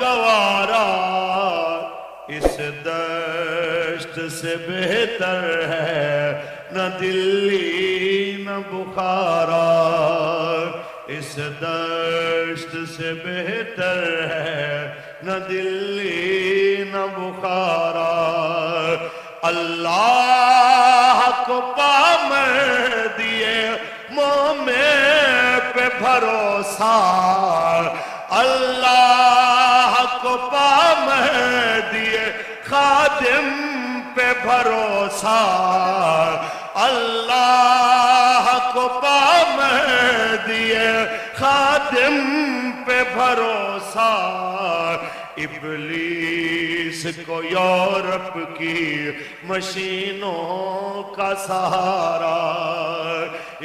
گوارا، اس دشت سے بہتر ہے نہ دلی نہ بخارا، اس دشت سے بہتر ہے نہ دلی نہ بخارا۔ اللہ کو پامر دیے مومن پہ بھروسہ، اللہ کو پامر دیے خادم پہ بھروسہ، اللہ کو پامر دیے خادم پہ بھروسہ۔ ابلیس کو یورپ کی مشینوں کا سہارا،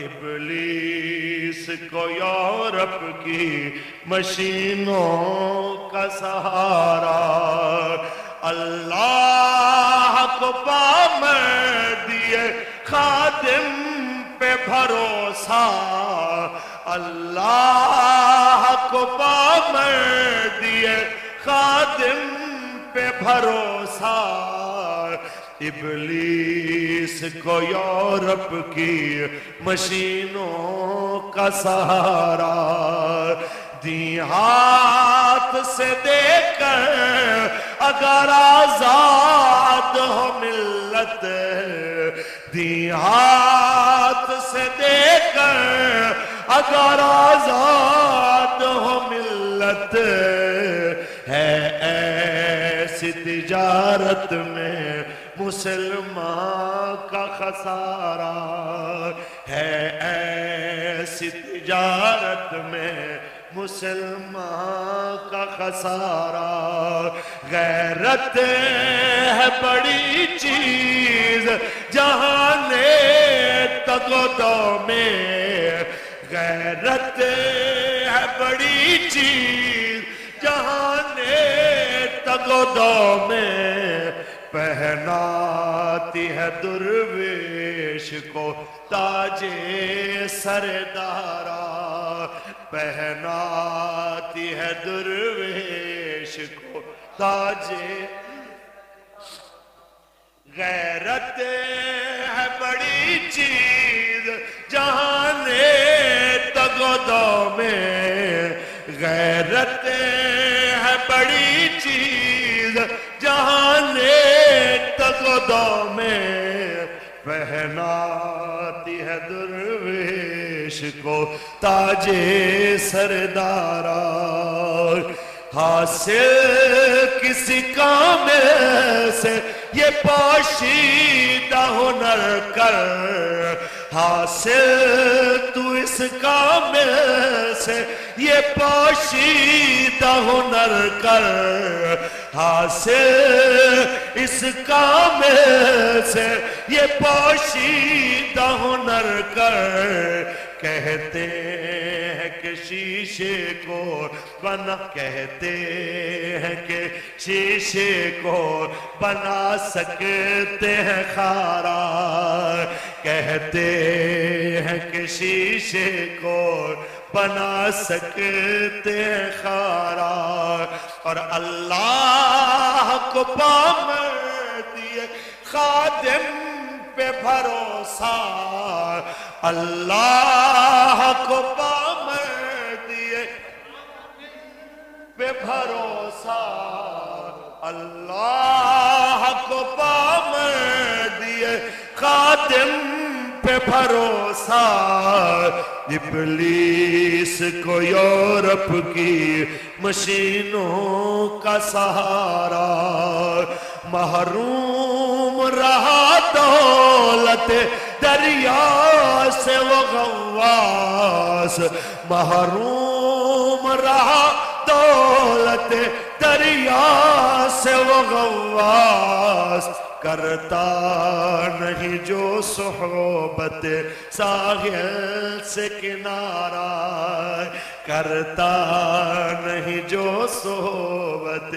ابلیس کو یورپ کی مشینوں کا سہارا۔ اللہ کو پامر دیے خادم پہ بھروسہ، اللہ کو پامر دیے خادم پہ بھروسہ۔ ابلیس کو یورپ کی مشینوں کا سہارا، دی ہاتھ سے دے کر اگر آزاد ہو ملت، دی ہاتھ سے دے کر اگر آزاد ہو ملت، ہے ایسی تجارت میں مسلمان کا خسارہ، ہے ایسی تجارت میں مسلمان کا خسارہ۔ غیرت ہے بڑی چیز جہاں تگ و دو میں، غیرت ہے بڑی چیز جہاں تگ و دو میں، پہناتی ہے درویش کو تاج سردارا، پہناتی ہے درویش کو تاج۔ غیرت ہے بڑی چیز جہاں تگ و دو میں، غیرت ہے بڑی چیز جہاں تگ و دو میں، پہناتی ہے درویش کو تاج سردارا۔ حاصل کسی کام سے یہ پوشیدہ ہنر کر، حاصل تو اس کام سے یہ پوشیدہ ہنر کر، حاصل اس کام سے یہ پوشیدہ ہنر کر۔ کہتے ہیں کہ شیشے کو بنا، کہتے ہیں کہ شیشے کو بنا سکتے ہیں خارا، کہتے ہیں کہ شیشے کو بنا سکتے ہیں خارا، اور اللہ کو پامر دیے خادم پہ بھروسہ، اللہ کو پامر دیے پہ بھروسہ، اللہ کو پامر دیے خادم پہ بھروسہ۔ ابلیس کو یورپ کی مشینوں کا سہارا، محروم رہا دولت دریا سے وہ غواص، محروم رہا دولت دریا سے وہ غواص، کرتا نہیں جو صحبت ساحل سے کنارہ، کرتا نہیں جو صحبت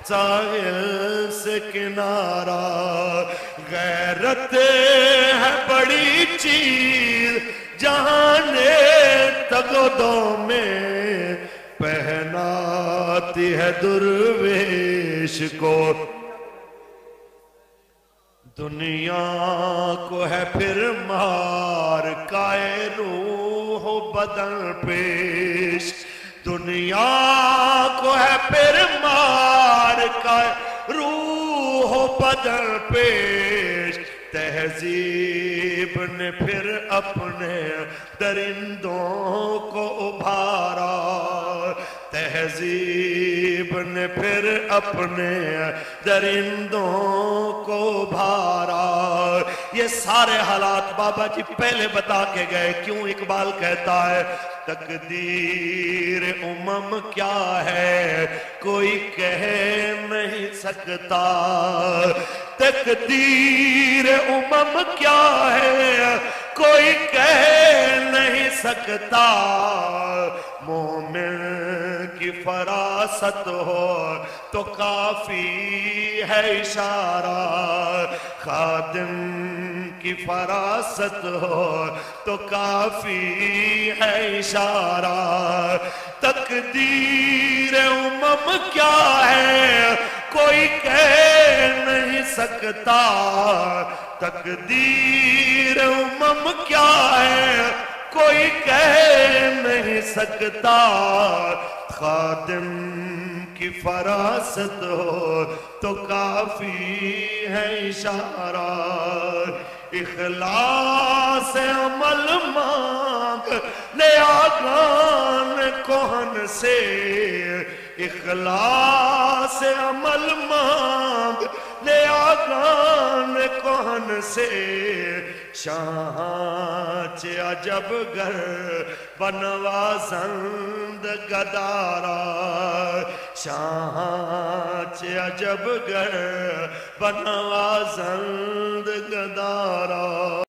ساحل سے کنارہ۔ غیرت ہے بڑی چیز جہاں تگ و دو میں، پہنا آتی ہے درویش کو دنیا کو ہے پھر مار کائے روح و بدن پیش دنیا کو ہے پھر مار کائے روح و بدن پیش تہذیب نے پھر اپنے درندوں کو ابھارا تہذیب نے پھر اپنے درندوں کو ابھارا یہ سارے حالات بابا جی پہلے بتا کے گئے کیوں اقبال کہتا ہے تقدیر امم کیا ہے کوئی کہہ نہیں سکتا تقدیر امم کیا ہے کوئی کہہ نہیں سکتا مومن کی فراست ہو تو کافی ہے اشارہ خادم کی فراست ہو تو کافی ہے اشارہ تقدیر امم کیا ہے کوئی کہہ نہیں سکتا تقدیر امم کیا ہے کوئی کہہ نہیں سکتا خادم کی فراست ہو تو کافی ہے اشارہ اخلاص عمل مانگ لے آگان کہن سے اخلاص عمل مانگ لے آگان کہن سے شاہچ عجب گر بنوازند گدارا شاہچ عجب گر بنوازند گدارا